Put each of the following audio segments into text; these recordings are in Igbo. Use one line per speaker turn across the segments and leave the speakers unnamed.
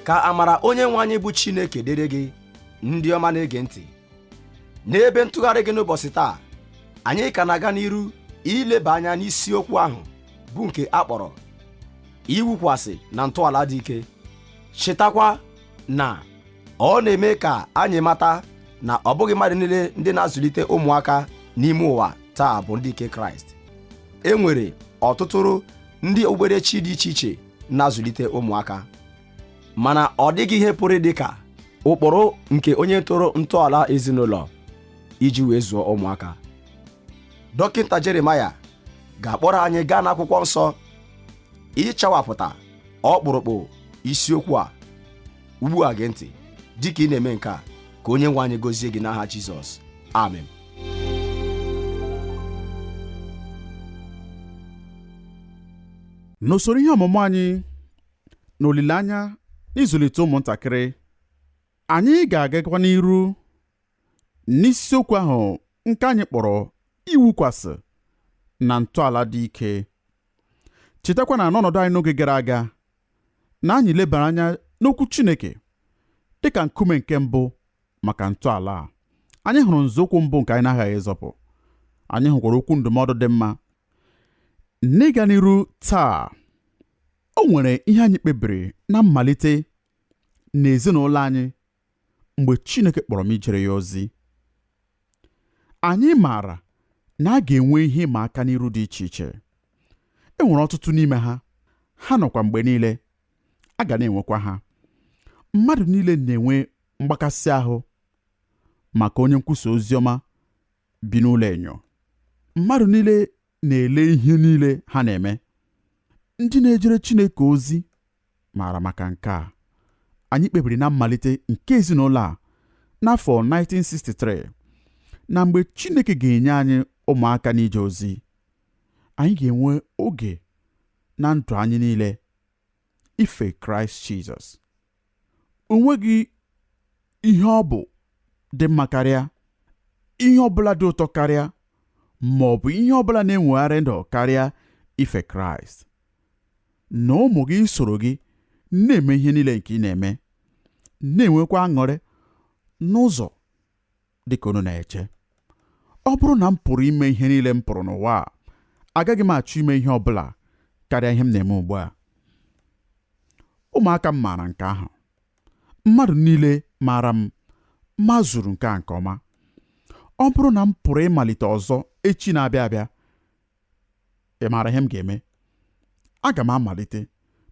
Ka amara onye nwe anyị bụ Chineke dịrị gị ndị ọma na-ege ntị. N'ebe ntụgharị gị n'ụbọchị taa, anyị ka na-aga n'iru ileba anya n'isiokwu ahụ bụ nke akpọrọ iwukwasị na ntọala dị ike. Chetakwa na ọ na-eme ka anyị mata na ọ bụghị mmadụ niile ndị na-azụlite ụmụaka n'ime ụwa taa bụ ndị nke Kraịst. E nwere ọtụtụ ndị okpukperechi dị iche iche na-azụlite ụmụaka, mana ọ dịghị ihe pụrụ dị ka ụkpụrụ nke onye tụrụ ntọala ezinụlọ iji wee zụọ ụmụaka. Dọkịta Jeremaya ga-akpọrọ anyị gaa n'akwụkwọ nsọ ịchawapụta ọkpụrụkpụ isiokwu a. Ugbu a gee ntị dịka ị na-eme nke a, ka onye nwe anyị gọzie gị n'aha Jizọs. Amen.
N'usoro ihe ọmụmụ anyị na olileanya n'ịzụlite ụmụntakịrị, anyị ga-agakwa n'iru n'isiokwu ahụ nke anyị kpọrọ iwukwasị na ntọala dị ike. Chetakwa na n'ọnọdụ anyị n'oge gara aga na anyị lebara anya n'okwu Chineke dịka nkume nke mbụ maka ntọala a. Anyị hụrụ nzọụkwụ mbụ nke anyị na-aghaghị ịzọpụ. Anyị hụkwara okwu ndụmọdụ dị mma. N'ịga n'iru taa, o nwere ihe anyị kpebiri na mmalite n'ezinụlọ anyị mgbe Chineke kpọrọ m ijere ya ozi. Anyị maara na a ga-enwe ihe ịma aka n'iru dị iche iche. E nwere ọtụtụ n'ime ha nọkwa mgbe niile, a ga na-enwekwa ha. Mmadụ niile na-enwe mgbakasị ahụ maka onye nkwusa ozi ọma bi n'ụlọ enyo. Mmadụ niile na-ele ihe niile ha na-eme. Ndị na-ejere Chineke ozi maara maka nke a. Anyị kpebiri na mmalite nke ezinụlọ a n'afọ 1963 na mgbe Chineke ga-enye anyị ụmụaka n'ije ozi, anyị ga-enwe oge na ndụ anyị niile ife Kraịst Jizọs. O nweghị ihe ọ bụ dị mma karịa, ihe ọbụla dị ụtọ karịa, ma ọ bụ ihe ọbụla na-enwegharị ndụ karịa ife Kraịst. Na ụmụ gị soro gị na-eme ihe niile nke ị na-eme, na-enwekwa aṅụrị n'ụzọ dị ka unu na-eche. Ọ bụrụ na m pụrụ ime ihe niile m pụrụ n'ụwa a, agaghị m achọ ime ihe ọbụla karịa ihe m na-eme ugbu a. Ụmụaka m maara nke ahụ. Mmadụ niile maara m ma zuru nke a nke ọma. Ọ bụrụ na m pụrụ ịmalite ọzọ echi na-abịa abịa, ị maara ihe m ga-eme? Aga m amalite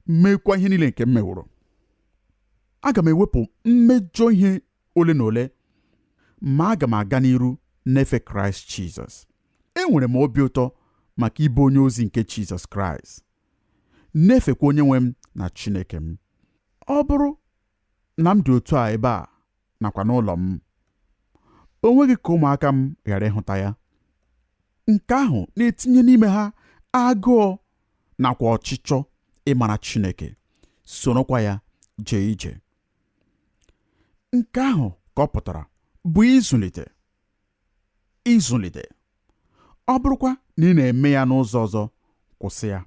meekwa ihe niile nke m meworo. Aga m ewepụ mmejọ ihe ole na ole, ma aga m aga n'iru n'efe Kraịst Jizọs. Enwere m obi ụtọ maka ịbụ onye ozi nke Jizọs Kraịst, na-efekwa onye nwe m na Chineke m. Ọ bụrụ na m dị otu a ebe a nakwa n'ụlọ m, o nweghị ka ụmụaka m ghara ịhụta ya. Nke ahụ na-etinye n'ime ha agụụ nakwa ọchịchọ ịmara Chineke, sorokwa ya jee ije. Nke ahụ ka ọ pụtara bụ ịzụlite. Ọ bụrụkwa na ị na-eme ya n'ụzọ ọzọ, kwụsị ya.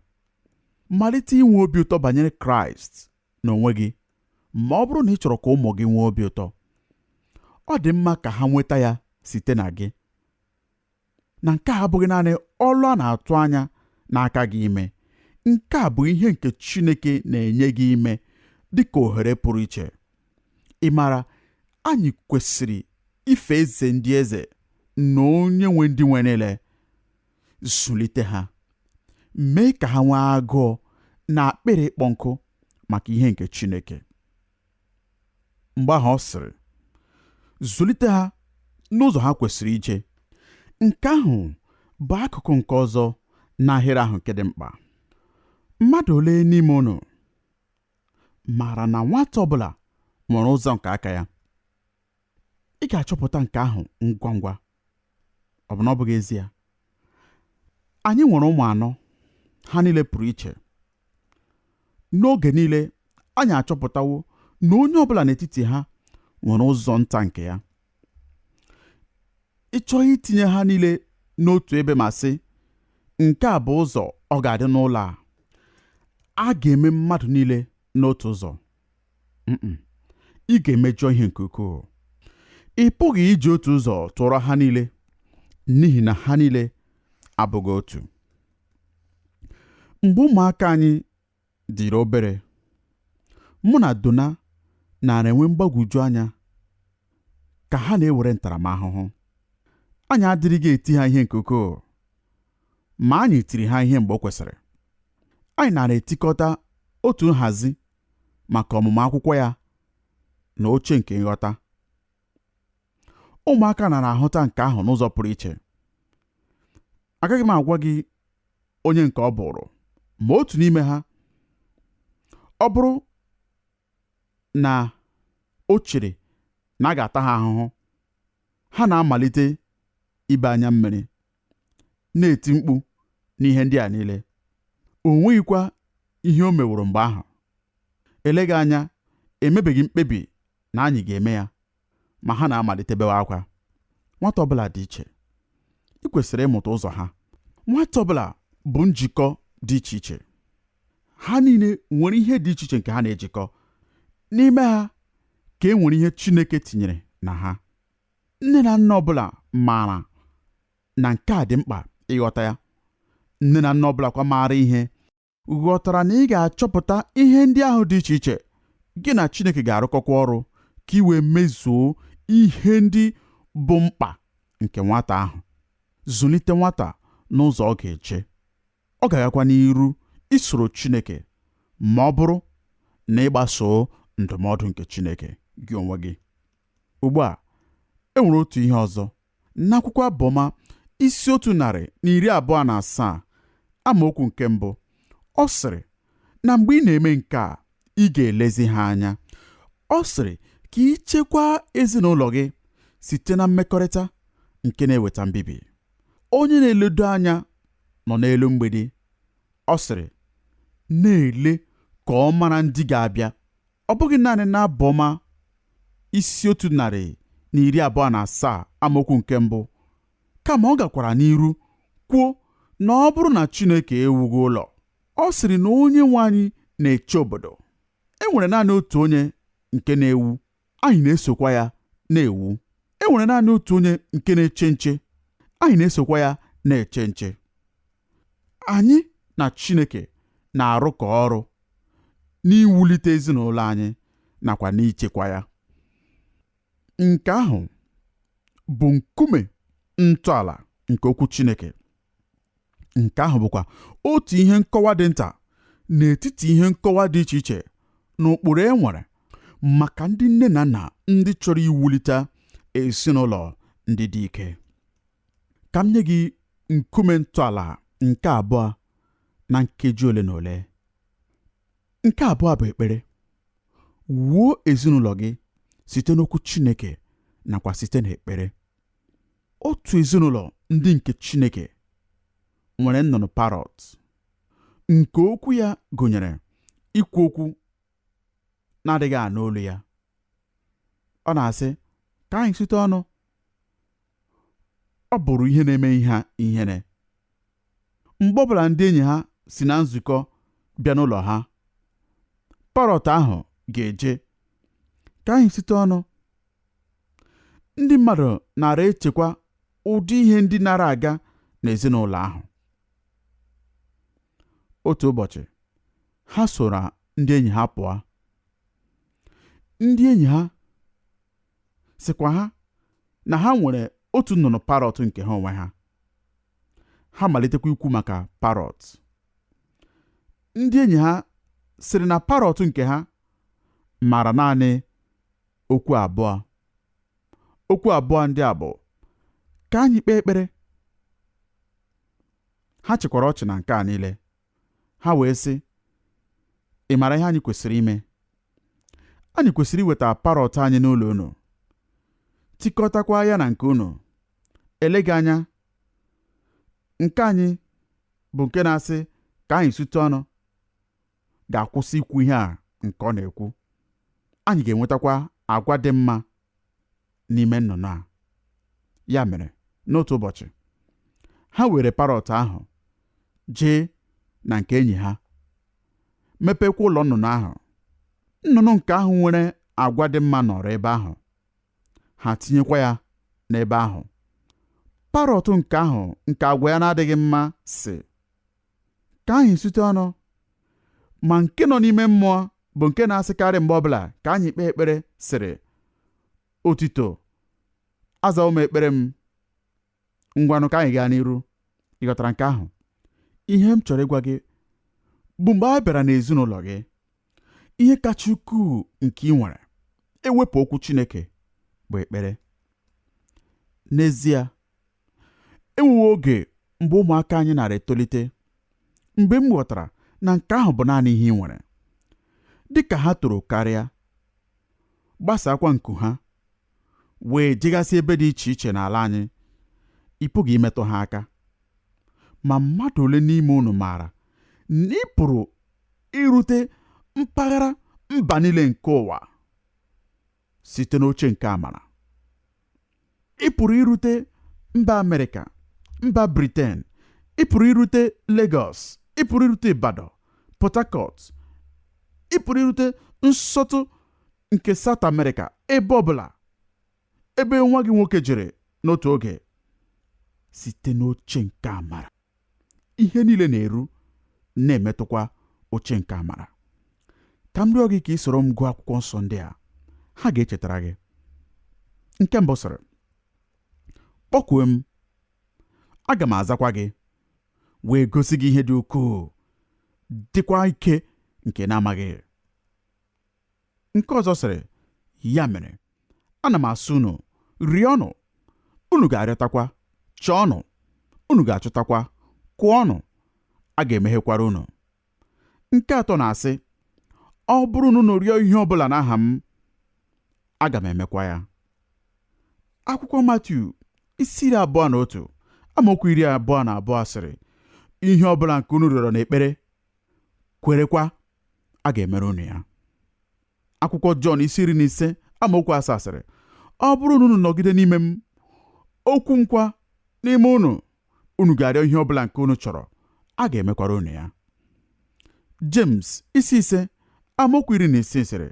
Malite inwe obi ụtọ banyere Kraịst n'onwe gị. Ma ọ bụrụ na ị chọrọ ka ụmụ gị nwee obi ụtọ, ọ dị mma ka ha nweta ya site na gị. Na nke a abụghị naanị ọlụ a na-atụ anya n'aka gị ime. Nke a bụ ihe nke Chineke na-enye gị ime dị ka ohere pụrụ iche. Ị maara, anyị kwesịrị ife eze ndị eze na onye nwe ndị nwe niile. Zụlite ha, mee ka ha nwee agụụ na akpịrị ịkpọ nkụ maka ihe nke Chineke. Mgbe ahụ ọ sịrị, zụlite ha n'ụzọ ha kwesịrị ije. Nke ahụ bụ akụkụ nke ọzọ n'ahịrị ahụ nke dị mkpa. Mmadụ ole n'ime unu maara na nwata ọbụla nwere ụzọ nke aka ya? Ị ga-achọpụta nke ahụ ngwa ngwa. Ọ bụ na ọ bụghị ezie? Anyị nwere ụmụ 4, ha niile pụrụ iche. N'oge niile anyị achọpụtawo na onye ọbụla n'etiti ha nwere ụzọ nta nke ya. Ị chọghị itinye ha niile n'otu ebe ma sị, nke a bụ ụzọ ọ ga-adị n'ụlọ a ga-eme mmadụ niile n'otu ụzọ. ị ga-emejọ ihe nke ukwuu. Ị pụghị iji otu ụzọ tụọrọ ha niile, n'ihi na ha niile abụghị otu. Mgbe ụmụaka anyị dịrị obere, mụ na Donna na-enwe mgbagwoju anya ka ha na-ewere ntaramahụhụ. Anyị adịrịghị eti ha ihe nke ukwuu, ma anyị tiri ha ihe mgbe o kwesịrị. Anyị na-etikọta otu nhazi maka ọmụmụ akwụkwọ ya na oche nke nghọta. Ụmụaka na-ahụta nke ahụ n'ụzọ pụrụ iche. Agaghị m agwa gị onye nke ọ bụrụ, ma otu n'ime ha, ọ bụrụ na o chere na a ga-ata ha ahụhụ, ha na-amalite ibe anya mmiri, na-eti mkpu n'ihe ndị a niile. O nweghịkwa ihe o meworo mgbe ahụ. Eleghị anya emebeghị mkpebi na anyị ga-eme ya, ma ha na-amalite bewe akwa. Nwata ọbụla dị iche. Ị kwesịrị ịmụta ụzọ ha. Nwata ọbụla bụ njikọ dị iche iche. Ha niile nwere ihe dị iche iche nke ha na-ejikọ. N'ime ha ka e nwere ihe Chineke tinyere na ha. Nne na nna ọbụla maara na nke a dị mkpa ịghọta ya. Nne na nna ọbụla kwa maara ihe ghọtara na ị ga-achọpụta ihe ndị ahụ dị iche iche. Gị na Chineke ga-arụkọkwa ọrụ ka ị wee mezuo ihe ndị bụ mkpa nke nwata ahụ. Zụlite nwata n'ụzọ ọ ga-eje. Ọ ga-agakwa n'iru isoro Chineke ma ọ bụrụ na ịgbaso ndụmọdụ nke Chineke gị onwe gị. Ugbu a, e nwere otu ihe ọzọ n'akwụkwọ Abụọma isi 127 amaokwu nke 1. Ọ sịrị na mgbe ị na-eme nke a, ị ga-elezi ha anya. Ọ sịrị ka ị chekwaa ezinụlọ gị site na mmekọrịta nke na-eweta mbibi. Onye na-eledo anya nọ n'elu mgbidi. Ọ sịrị na-ele ka ọ mara ndị ga-abịa. Ọ bụghị naanị na Abụọma isi 127 amaokwu nke 1, kama ọ gakwara n'iru kwuo na ọ bụrụ na Chineke ewughị ụlọ, ọ sịrị na onye nwe anyị na-eche obodo. E nwere naanị otu onye nke na-ewu, anyị na-esokwa ya na-ewu. E nwere naanị otu onye nke na-eche nche, anyị na-esokwa ya na-eche nche. Anyị na Chineke na-arụkọ ọrụ n'iwulite ezinụlọ anyị nakwa n'ichekwa ya. Nke ahụ bụ nkume ntọala nke okwu Chineke. Nke ahụ bụkwa otu ihe nkọwa dị nta n'etiti ihe nkọwa dị iche iche n'ụkpụrụ e nwere maka ndị nne na nna ndị chọrọ iwulite ezinụlọ ndị dị ike. Ka m nye gị nkume ntọala nke abụọ na nkeji ole na ole. Nke abụọ bụ ekpere. Wuo ezinụlọ gị site n'okwu Chineke nakwa site n'ekpere. Otu ezinụlọ ndị nke Chineke nwere nnụnụ parrot, nke okwu ya gụnyere ikwu okwu na-adịghị anụ olu ya. Ọ na-asị ka anyị site ọnụ. Ọ bụrụ ihe na-eme ihe ihere. Mgbe ọbụla ndị enyi ha si na nzukọ bịa n'ụlọ ha, parrot ahụ ga-eje ka anyị site ọnụ. Ndị mmadụ nara echekwa ụdị ihe ndị nara aga n'ezinụlọ ahụ. Otu ụbọchị, ha soro ndị enyi ha pụọ. Ndị enyi ha sịkwa ha na ha nwere otu nnụnụ parrot nke ha onwe ha. Ha malitekwa ikwu maka parrot. Ndị enyi ha sịrị na parrot nke ha mara naanị okwu abụọ. Okwu abụọ ndị a bụ ka anyị kpee ekpere. Ha chịkwara ọchị na nke a niile. Ha wee sị, ị mara ihe anyị kwesịrị ime? Anyị kwesịrị iweta parrot anyị n'ụlọ unu, tikọtakwa ya na nke unu. Eleghị anya, nke anyị bụ nke na-asị ka anyị sute ọnụ ga-akwụsị ikwu ihe a nke ọ na-ekwu. Anyị ga-enwetakwa agwa dị mma n'ime nnụnụ a. Ya mere, n'otu ụbọchị, ha were parrot ahụ jee na nke enyi ha, mepekwa ụlọ nnụnụ ahụ, nnụnụ nke ahụ nwere agwa dị mma nọrọ ebe ahụ, ha tinyekwa ya n'ebe ahụ. Parọt nke ahụ nke agwa ya na-adịghị mma sị, ka anyị site ọnụ, ma nke nọ n'ime mmụọ bụ nke na-asịkarị mgbe ọbụla ka anyị kpee ekpere sịrị, otito azawo m ekpere m, ngwanụ ka anyị gaa n'iru. Ị ghọtara nke ahụ? Ihe m chọrọ ịgwa gị bụ mgbe a bịara n'ezinụlọ gị, ihe kacha ukwuu nke ị nwere ewepụ okwu Chineke bụ ekpere. N'ezie, enwewo oge mgbe ụmụaka anyị nara etolite, mgbe m ghọtara na nke ahụ bụ naanị ihe ị nwere. Dị ka ha toro karịa, gbasakwa nku ha, wee jegasị ebe dị iche iche n'ala anyị, ị pụghị imetụ ha aka. Ma mmadụ ole n'ime unu maara na ị pụrụ irute mpaghara mba niile nke ụwa site n'oche nke amara? Ị pụrụ irute mba Amerịka, mba Britain, ị pụrụ irute Lagos, ị pụrụ irute Ibadan, Port Harcourt, ị pụrụ irute nsọtụ nke South America, ebe ọbụla ebe nwa gị nwoke jere n'otu oge site n'oche nke amara. Ihe niile na-eru na-emetụkwa oche nke amara. Ka m rịọ gị ka ị soro m gụọ akwụkwọ nsọ ndị a, ha ga-echetara gị. Nke mbụ sịrị, kpọkuo m, aga m azakwa gị, wee gosi gị ihe dị ukwuu dịkwa ike nke na-amaghị. Nke ọzọ sịrị, ya mere ana m asị unu, rịọnụ, unu ga-arịọtakwa, chọọnụ, unu ga-achọtakwa, kụọnụ, a ga-emeghekwara unu. Nke atọ na-asị, ọ bụrụ na unu rịọ ihe ọbụla n'aha m, aga m emekwa ya. Akwụkwọ Matiu isi 21 amaokwu 22 sịrị, ihe ọbụla nke unu rịọrọ n'ekpere, kwerekwa, a ga-emere unu ya. Akwụkwọ Jọn isi 15 amaokwu 7 sịrị, ọ bụrụ na unu nọgide n'ime m, okwu nkwa n'ime unu, unu ga-arịọ ihe ọbụla nke unu chọrọ, a ga-emekwara unu ya. James isi 5 amaokwu 16 sịrị,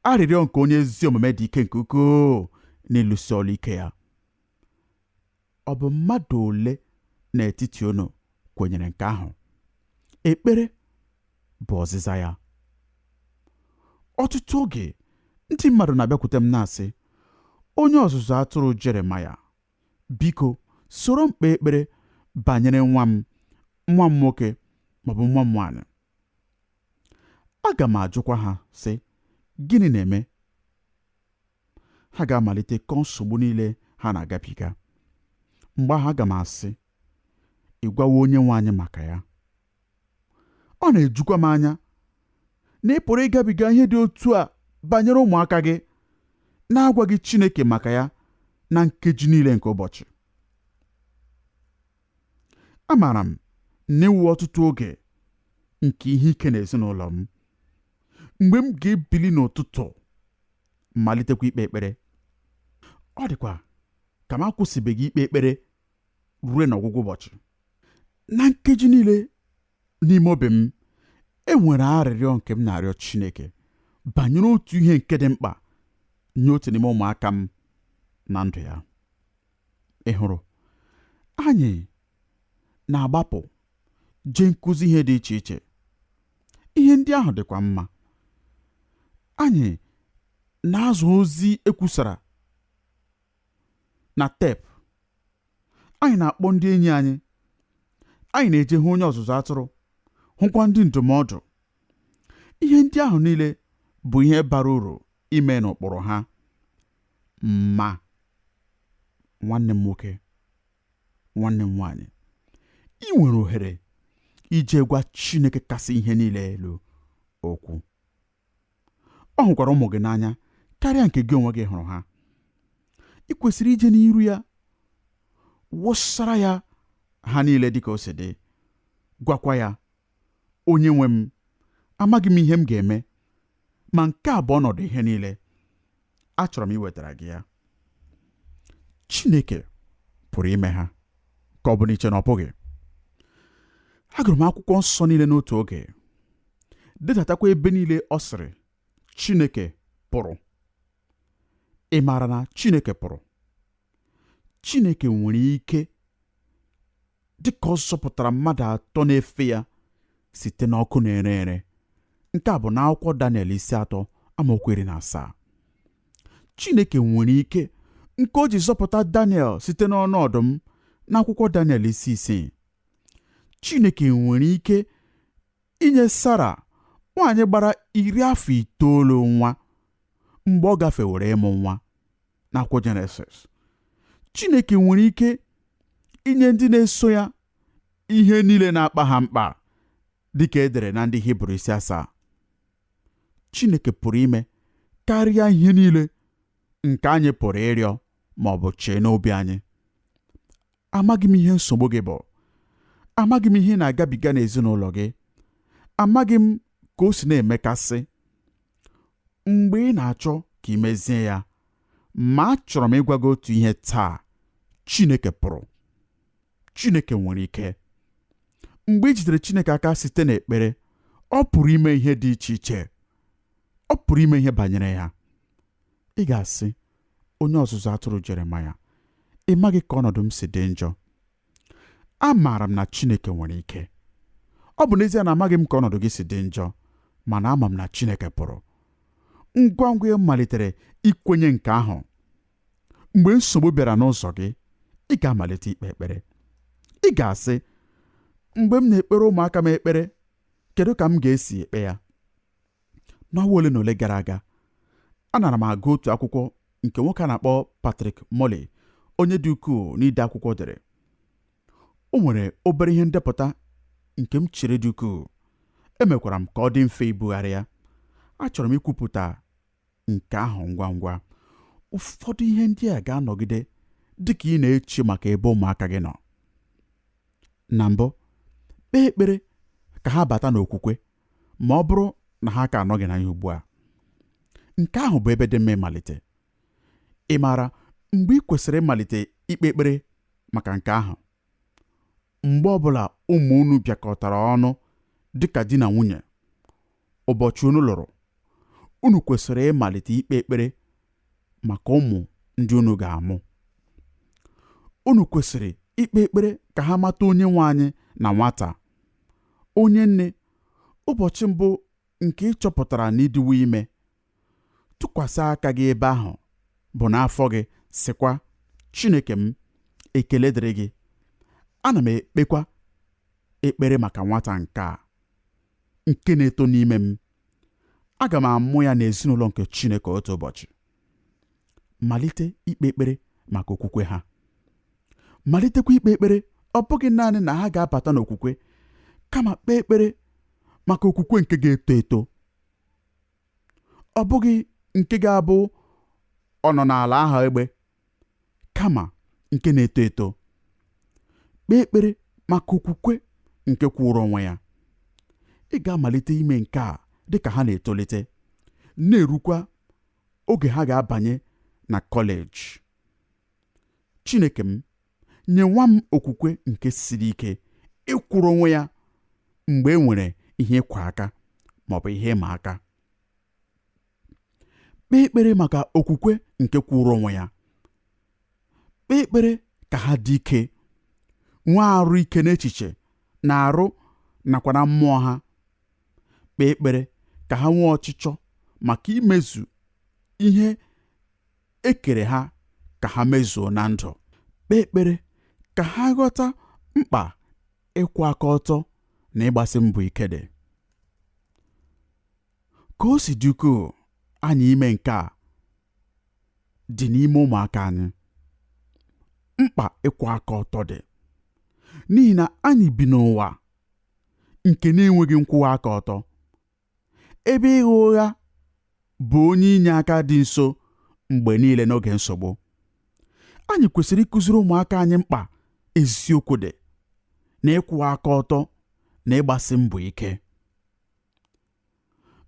arịrịọ nke onye ezi omume dị ike nke ukwuu n'ịlụsi ọrụ ike ya. Ọ bụ mmadụ ole n'etiti unu kwenyere nke ahụ? Ekpere bụ ọzịza ya. Ọtụtụ oge ndị mmadụ na-abịakwute m na-asị, onye ọzụzụ atụrụ Jeremaya, biko soro m kpee ekpere banyere nwa m nwoke maọbụ nwa m nwaanyị. Aga m ajụkwa ha sị, gịnị na-eme? Ha ga-amalite kọọ nsogbu niile ha na-agabiga. Mgbe ahụ aga m asị, ị gwawo onye nwe anyị maka ya? Ọ na-ejukwa m anya na ị pụrụ ịgabiga ihe dị otu a banyere ụmụaka gị, na-agwaghị Chineke maka ya na nkeji niile nke ụbọchị. Amaara m na ewu ọtụtụ oge nke ihe ike n'ezinụlọ m, mgbe m ga-ebili n'ụtụtụ malitekwa ikpe ekpere. Ọ dịkwa ka m akwụsịbeghị ikpe ekpere ruo n'ọgwụgwụ ụbọchị. Na nkeji niile n'ime obi m, enwere arịrịọ nke m na-arịọ Chineke banyere otu ihe nke dị mkpa nye otu n'ime ụmụaka m na ndụ ya. Ị hụrụ, anyị na-agbapụ jee nkụzi ihe dị iche iche. Ihe ndị ahụ dịkwa mma. Anyị na-azụ ozi ekwusara na teepu. Anyị na-akpọ ndị enyi anyị. Anyị na-eje hụ onye ọzụzụ atụrụ, hụkwa ndị ndụmọdụ. Ihe ndị ahụ niile bụ ihe bara uru ime n'ụkpụrụ ha. Ma nwanne m nwoke, nwanne m nwaanyị, ị nwere ohere ije gwa Chineke kasị ihe niile elu okwu. Ọ hụkwara ụmụ gị n'anya karịa nke gị onwe gị hụrụ ha. Ị kwesịrị ije n'iru ya, wụsara ya ha niile dịka o si dị, gwakwa ya, onye nwe m, amaghị m ihe m ga-eme, ma nke a bụ ọnọdụ ihe niile, achọrọ m iwetara gị ya. Chineke pụrụ ime ha, ka ọ bụ n'iche na ọ pụghị. Agụrụ m akwụkwọ nsọ niile n'otu oge, dedatakwa ebe niile ọ sịrị Chineke pụrụ. Ị maara na Chineke pụrụ? Chineke nwere ike dịka ọ zọpụtara mmadụ 3 na-efe ya site n'ọkụ na-ere ere. Nke a bụ n'akwụkwọ Daniel 3 amaokwu 17. Chineke nwere ike nke o ji zọpụta Daniel site n'ọnụ ọdụm n'akwụkwọ Daniel 6. Chineke nwere ike inye Sara, nwaanyị gbara 9 nwa mgbe ọ gafewere ịmụ nwa n'akwụkwọ Jenesis. Chineke nwere ike inye ndị na-eso ya ihe niile na-akpa ha mkpa dịka edere na ndị Hibru 7. Chineke pụrụ ime karịa ihe niile nke anyị pụrụ ịrịọ ma ọ bụ chee n'obi anyị. Amaghị m ihe nsogbu gị bụ. Amaghị m ihe na-agabiga n'ezinụlọ gị. Amaghị m ka o si na-emekasị mgbe ị na-achọ ka ị mezie ya, ma achọrọ m ịgwa gị otu ihe taa: Chineke pụrụ. Chineke nwere ike. Mgbe ị jidere Chineke aka site n'ekpere, ọ pụrụ ime ihe dị iche iche. Ọ pụrụ ime ihe banyere ya. Ị ga-asị, onye ọzụzụ atụrụ Jeremaya, ị maghị ka ọnọdụ m si dị njọ. Amaara m na Chineke nwere ike. Ọ bụ n'ezie na amaghị m ka ọnọdụ gị si dị njọ, mana ama m na Chineke pụrụ. Ngwa ngwa ị malitere ikwenye nke ahụ, mgbe nsogbu bịara n'ụzọ gị, ị ga-amalite ikpe ekpere. Ị ga-asị, mgbe m na-ekpere ụmụaka m ekpere, kedu ka m ga-esi ekpe ya? N'ọnwa ole na ole gara aga, anara m agụ otu akwụkwọ nke nwoke a na-akpọ Patrick Morley, onye dị ukwuu n'ide akwụkwọ, dere. O nwere obere ihe ndepụta nke m chere dị ukwuu. Emekwara m ka ọ dị mfe ibugharị ya. Achọrọ m ikwupụta nke ahụ ngwa ngwa. Ụfọdụ ihe ndị a ga-anọgide dị ka ị na-eche maka ebe ụmụaka gị nọ. Na mbụ, kpee ekpere ka ha bata n'okwukwe ma ọ bụrụ na ha ka anọghị na ya ugbu a. Nke ahụ bụ ebe dị mma ịmalite. Ị maara mgbe ị kwesịrị ịmalite ikpe ekpere maka nke ahụ? Mgbe ọbụla ụmụ unu bịakọtara ọnụ dịka di na nwunye, ụbọchị unu lụrụ, unu kwesịrị ịmalite ikpe ekpere maka ụmụ ndị unu ga-amụ. Unu kwesịrị ikpe ekpere ka ha mata onye nwe anyị na nwata. Onye nne, ụbọchị mbụ nke ị chọpụtara na ịdịwo ime, tụkwasị aka gị ebe ahụ bụ n'afọ gị, sịkwa, Chineke m, ekele dịrị gị. Ana m ekpekwa ekpere maka nwata nke na-eto n'ime m. Aga m amụ ya n'ezinụlọ nke Chineke otu ụbọchị. Malite ikpe ekpere maka okwukwe ha. Malitekwa ikpe ekpere ọ bụghị naanị na ha ga-abata n'okwukwe, kama kpee ekpere maka okwukwe nke ga-eto eto. Ọ bụghị nke ga-abụ ọ nọ n'ala aha egbe, kama nke na-eto eto. Kpee ekpere maka okwukwe nke kwụrụ onwe ya. Ị ga-amalite ime nke a dị ka ha na-etolite, na-erukwa oge ha ga-abanye na kọleji. Chineke m, nye nwa m okwukwe nke siri ike ịkwụrụ onwe ya mgbe e nwere ihe ịkwa aka ma ọ bụ ihe ịma aka. Kpee ekpere maka okwukwe nke kwụrụ onwe ya. Kpee ekpere ka ha dị ike, nwee arụ ike n'echiche na arụ nakwa na mmụọ ha. Kpee ekpere ka ha nwee ọchịchọ maka imezu ihe ekere ha ka ha mezuo na ndụ. Kpee ekpere ka ha ghọta mkpa ịkwụ aka ọtọ na ịgbasi mbọ ike dị. Ka o si dị ukwuu anyị ime nke a dị n'ime ụmụaka anyị. Mkpa ịkwụ aka ọtọ dị n'ihi na anyị bi n'ụwa nke na-enweghị nkwụwa aka ọtọ, ebe ịgha ụgha bụ onye inye aka dị nso mgbe niile n'oge nsogbu. Anyị kwesịrị ịkụziri ụmụaka anyị mkpa eziokwu dị na ịkwụwa aka ọtọ na ịgbasi mbọ ike.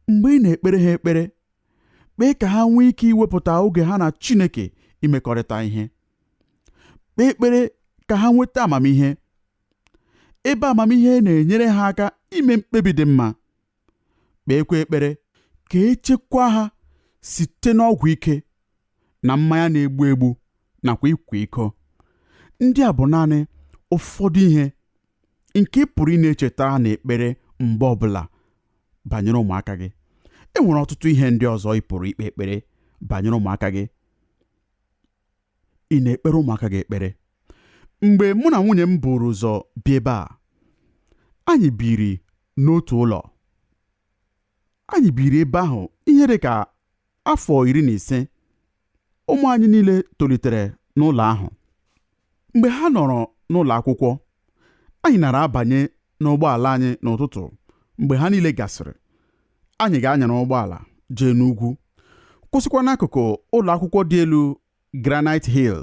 Mgbe ị na-ekpere ha ekpere, kpee ka ha nwee ike iwepụta oge ha na Chineke imekọrịta ihe. Kpee ekpere ka ha nweta amamihe, ebe amamihe na-enyere ha aka ime mkpebi dị mma. Kpeekwa ekpere ka echekwa ha site n'ọgwụ ike na mmanya na-egbu egbu nakwa ịkwa iko. Ndị a bụ naanị ụfọdụ ihe nke ị pụrụ ị na-echetara n'ekpere mgbe ọbụla banyere ụmụaka gị. E nwere ọtụtụ ihe ndị ọzọ ị pụrụ ikpe ekpere banyere ụmụaka gị. Ị na-ekpere ụmụaka gị ekpere? Mgbe mụ na nwunye m buru ụzọ bịa ebe a, anyị biri n'otu ụlọ. Anyị biri ebe ahụ ihe dị ka afọ 15. Ụmụ anyị niile tolitere n'ụlọ ahụ. Mgbe ha nọrọ n'ụlọ akwụkwọ, anyị nara abanye n'ụgbọala anyị n'ụtụtụ. Mgbe ha niile gasịrị, anyị ga-anya n'ụgbọala jee n'ugwu, kwụsịkwa n'akụkụ ụlọ akwụkwọ dị elu Granite Hill.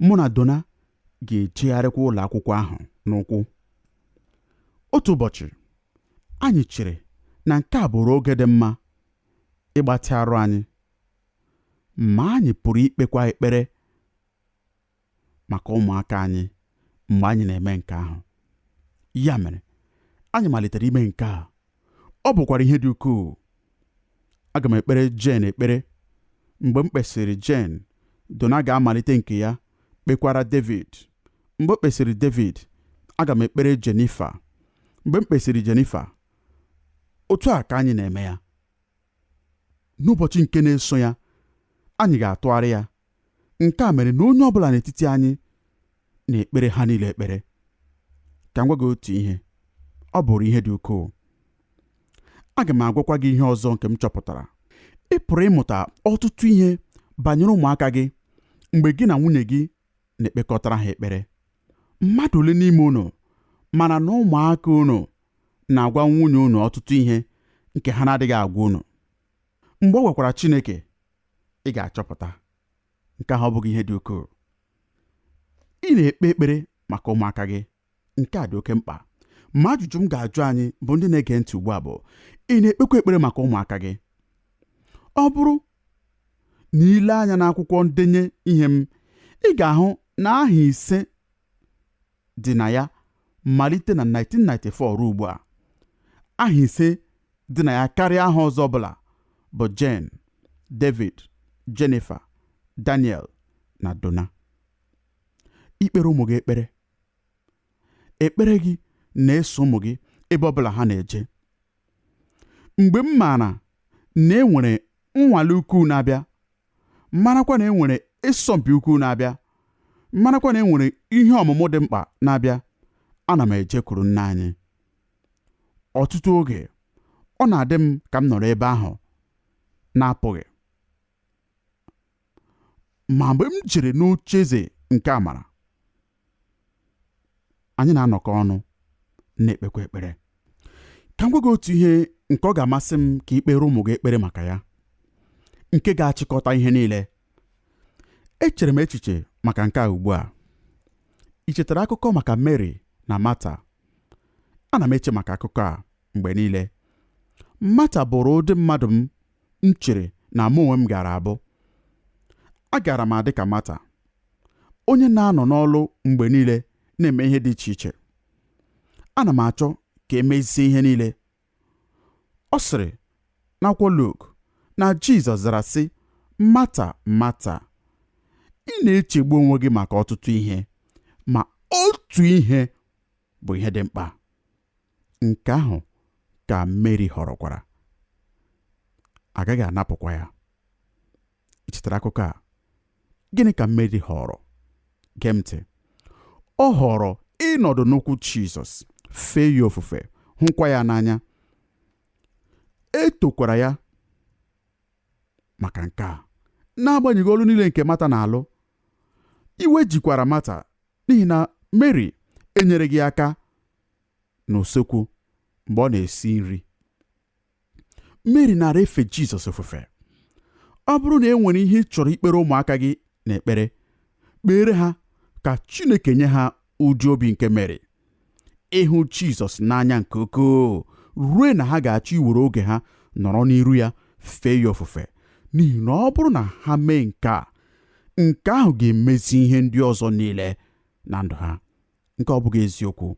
Mụ na Donna ga-ejegharịkwa ụlọ akwụkwọ ahụ n'ụkwụ. Otu ụbọchị, anyị chere na nke a bụrụ oge dị mma ịgbatị arụ anyị, ma anyị pụrụ ikpekwa ekpere maka ụmụaka anyị mgbe anyị na-eme nke ahụ. Ya mere, anyị malitere ime nke a. Ọ bụkwara ihe dị ukwuu. Aga m ekpere Jen ekpere. Mgbe m kpesịrị Jen, Donna ga-amalite nke ya kpekwara David. Mgbe o kpesịrị David, aga m ekpere Jennifer. Mgbe m kpesịrị Jennifer, otu a ka anyị na-eme ya. N'ụbọchị nke na-eso ya, anyị ga-atụgharị ya. Nke a mere na onye ọbụla n'etiti anyị na-ekpere ha niile ekpere. Ka m gwa gị otu ihe, ọ bụrụ ihe dị ukwuu. Aga m agwakwa gị ihe ọzọ nke m chọpụtara. Ị pụrụ ịmụta ọtụtụ ihe banyere ụmụaka gị mgbe gị na nwunye gị na-ekpekọtara ha ekpere. Mmadụ ole n'ime unu mana na ụmụaka unu na-agwa nwunye unu ọtụtụ ihe nke ha na-adịghị agwa unu? Mgbe ọ gwakwara Chineke, ị ga-achọpụta nke ahụ ọ bụghị ihe dị ukwuu. Ị na-ekpe ekpere maka ụmụaka gị. Nke a dị oke mkpa. Ma ajụjụ m ga-ajụ anyị bụ ndị na-ege ntị ugbu a bụ, ị na-ekpekwa ekpere maka ụmụaka gị? Ọ bụrụ na ile anya n'akwụkwọ ndenye ihe m, ị ga-ahụ na aha 5 dị na ya malite na 1994 ruo ugbu a. Aha 5 dị na ya karịa aha ọzọ ọbụla bụ Jen, David, Jennifer, Daniel na Donna. Ikpere ụmụ gị ekpere. Ekpere gị na-eso ụmụ gị ebe ọbụla ha na-eje. Mgbe m maara na e nwere nnwale ukwu na-abịa, marakwa na e nwere ịsọmpi ukwu na-abịa, marakwa na e nwere ihe ọmụmụ dị mkpa na-abịa, ana m ejekwuru nna anyị. Ọtụtụ oge, ọ na-adị m ka m nọrọ ebe ahụ na-apụghị. Ma mgbe m jere n'oche eze nke amara, anyị na-anọkọ ọnụ na-ekpekwa ekpere. Ka m gwa gị otu ihe nke ọ ga-amasị m ka ikpere ụmụ gị ekpere maka ya, nke ga-achịkọta ihe niile. Echere m echiche maka nke a ugbu a. Ị chetara akụkọ maka Mary na Martha? Ana m eche maka akụkọ a mgbe niile. Martha bụrụ ụdị mmadụ m chere na mụ onwe m gara abụ. Agara m adị ka Martha, onye na-anọ n'ọlụ mgbe niile na-eme ihe dị iche iche. Ana m achọ ka emezie ihe niile. Ọ sịrị n'akwụkwọ Luk na Jizọs zara sị, Martha, Martha, ị na-echegbu onwe gị maka ọtụtụ ihe, ma otu ihe bụ ihe dị mkpa. Nke ahụ ka Mary họrọkwara. Agaghị anapụkwa ya. Ị chetara akụkọ a? Gịnị ka Mary họrọ? Gee ntị. Ọ họrọ ịnọdụ n'ụkwụ Jizọs, fee ya ofufe, hụkwa ya n'anya. Etokwara ya maka nke a. N'agbanyeghị olu niile nke Martha na-alụ, iwe jikwara Martha n'ihi na Mary enyereghị aka n'usekwu mgbe ọ na-esi nri. Mary nara efe Jizọs ofufe. Ọ bụrụ na e nwere ihe ị chọrọ ikpere ụmụaka gị n'ekpere, kpere ha ka Chineke nye ha ụdị obi nke Mary, ịhụ Jizọs n'anya nke ukwuu ruo na ha ga-achọ iwere oge ha nọrọ n'iru ya fee ya ofufe. N'ihi na ọ bụrụ na ha mee nke a, nke ahụ ga-emezi ihe ndị ọzọ niile na ndụ ha. Nke ọ bụghị eziokwu?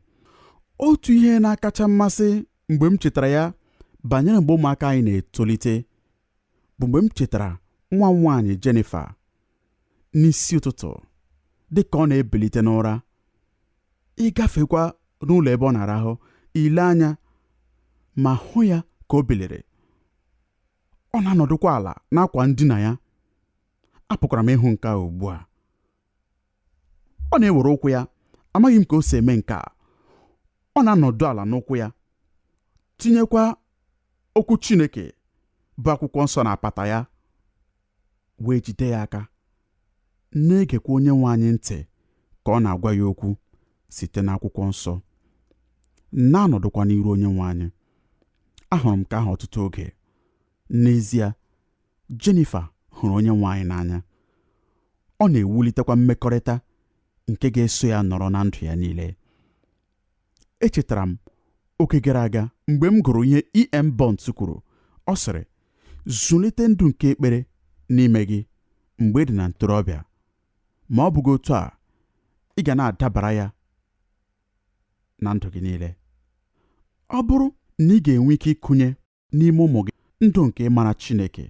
Otu ihe na-akacha mmasị mgbe m chetara ya banyere mgbe ụmụaka anyị na-etolite bụ mgbe m chetara nwa m nwaanyị Jennifer n'isi ụtụtụ dị ka ọ na-ebilite n'ụra, ịgafekwa n'ụlọ ebe ọ na-arahụ, ile anya ma hụ ya ka o biliri. Ọ na-anọdụkwa ala n'akwa ndina ya. Apụkwara m ịhụ nke a ugbu a. Ọ na-ewere ụkwụ ya, amaghị m ka o si eme nke a. Ọ na-anọdụ ala n'ụkwụ ya, tinyekwa okwu Chineke bụ akwụkwọ nsọ na apata ya, wee jide ya aka, na-egekwa onye nwe anyị ntị ka ọ na-agwa ya okwu site n'akwụkwọ nsọ, na-anọdụkwa n'iru onye nwe anyị. Ahụrụ m ka ahụ ọtụtụ oge. N'ezie, Jennifer hụrụ onye nwe anyị n'anya. Ọ na-ewulitekwa mmekọrịta nke ga-eso ya nọrọ na ndụ ya niile. Echetara m oge gara aga mgbe m gụrụ ihe E.M. Bonds kwuru. Ọ sịrị, zụlite ndụ nke ekpere n'ime gị mgbe ị dị na ntorobịa, ma ọ bụghị otu a, ị ga na-adabara ya na ndụ gị niile. Ọ bụrụ na ị ga-enwe ike ịkụnye n'ime ụmụ gị ndụ nke ịmara Chineke,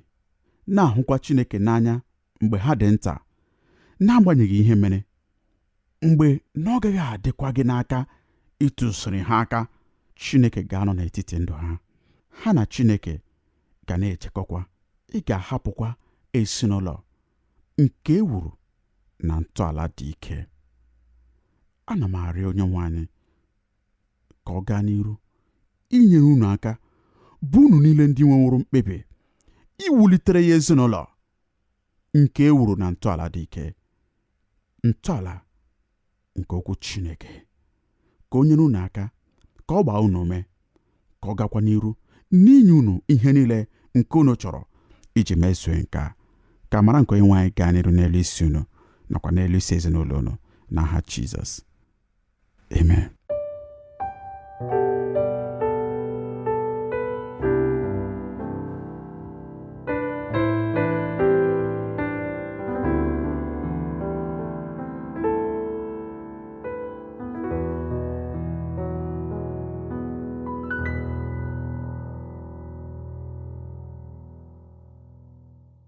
na-ahụkwa Chineke n'anya mgbe ha dị nta, n'agbanyeghị ihe mere, mgbe na ọ gaghị adịkwa gị n'aka ịtụsịrị ha aka, Chineke ga-anọ n'etiti ndụ ha. Ha na Chineke ga na-echekọkwa. Ị ga-ahapụkwa ezinụlọ nke e wuru na ntọala dị ike. Ana m arịọ onye nwe anyị ka ọ gaa n'iru inyere unu aka, bụ unu niile ndị nweworo mkpebi iwulitere ya ezinụlọ nke e wuru na ntọala dị ike, ntọala nke okwu Chineke. Ka o nyere unu aka, ka ọ gbaa unu ume, ka ọ gakwa n'iru n'inye unu ihe niile nke unu chọrọ iji mezuo nke a. Ka amara nke onye nwe anyị gaa n'iru n'elu isi unu nakwa n'elu isi ezinụlọ unu n'aha Jizọs. Amen.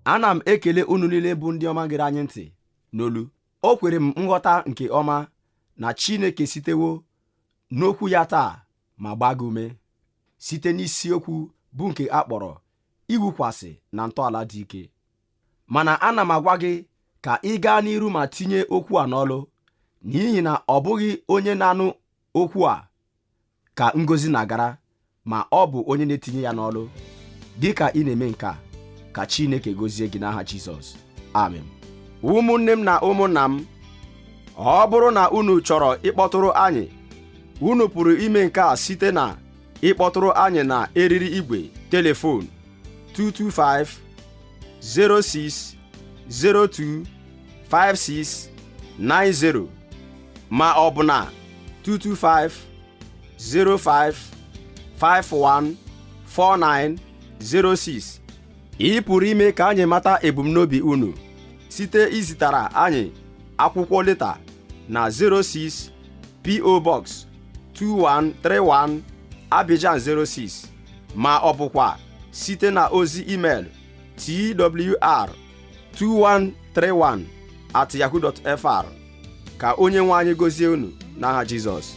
Ana m ekele unu niile bụ ndị ọma gere anyị ntị n'olu. O kwere m nghọta nke ọma na Chineke sitewo n'okwu ya taa ma gbaa gị ume site n'isiokwu bụ nke a kpọrọ iwukwasị na ntọala dị ike. Mana ana m agwa gị ka ị gaa n'iru ma tinye okwu a n'ọlụ, n'ihi na ọ bụghị onye na-anụ okwu a ka ngọzi na-agara, ma ọ bụ onye na-etinye ya n'ọlụ. Dị ka ị na-eme nke a, ka Chineke gọzie gị n'aha Jizọs. Amen. Ụmụnne m na ụmụnna m, ọ bụrụ na unu chọrọ ịkpọtụrụ anyị, unu pụrụ ime nke a site na ịkpọtụrụ anyị na eriri igwe telefon 225-0602-5690 ma ọ bụ na 225-05-51-4906. Ị pụrụ ime ka anyị mata ebumnobi unu site izitara anyị akwụkwọ leta na 06 P.O. Box 2131 Abidjan 06, ma ọ bụkwa site na ozi email twr2131@yahoo.fr. Ka onye nwe anyị gọzie unu n'aha Jizọs.